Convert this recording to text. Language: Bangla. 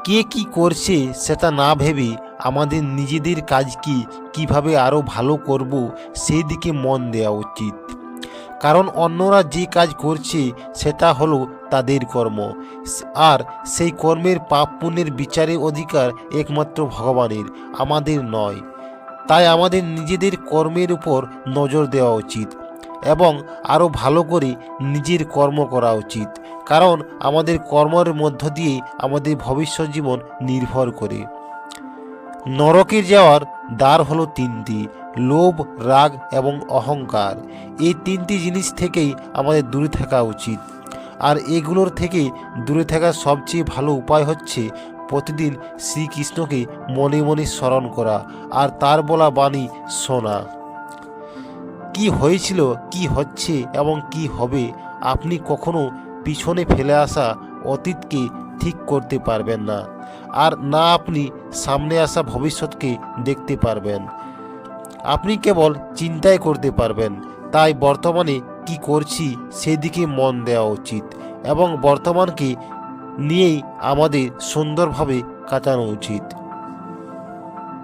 কে কি করছে সেটা না ভেবে আমাদের নিজেদের কাজ কিভাবে আরও ভালো করব সেই দিকে মন দেওয়া উচিত। কারণ অন্যরা যে কাজ করছে সেটা হলো তাদের কর্ম, আর সেই কর্মের পাপ পুণ্যের বিচারের অধিকার একমাত্র ভগবানের, আমাদের নয়। তাই আমাদের নিজেদের কর্মের উপর নজর দেওয়া উচিত এবং আরও ভালো করে নিজের কর্ম করা উচিত। কারণ আমাদের কর্মের মধ্য দিয়ে আমাদের ভবিষ্যৎ জীবন নির্ভর করে। নরকে যাওয়ার দ্বার হলো তিনটি: লোভ, রাগ এবং অহংকার। এই তিনটি জিনিস থেকেই আমাদের দূরে থাকা উচিত। আর এগুলোর থেকে দূরে থাকার সবচেয়ে ভালো উপায় হচ্ছে প্রতিদিন শ্রীকৃষ্ণকে মনে মনে স্মরণ করা আর তার বলা বাণী শোনা। কি হয়েছিল, কি হচ্ছে এবং কি হবে, আপনি কখনো পিছনে ফেলে আসা অতীতকে ঠিক করতে পারবেন না, আর না আপনি সামনে আসা ভবিষ্যৎকে দেখতে পারবেন। আপনি কেবল চিন্তাই করতে পারবেন। তাই বর্তমানে কি করছি সেদিকে মন দেওয়া উচিত এবং বর্তমানকে নিয়েই আমাদের সুন্দরভাবে কাটানো উচিত।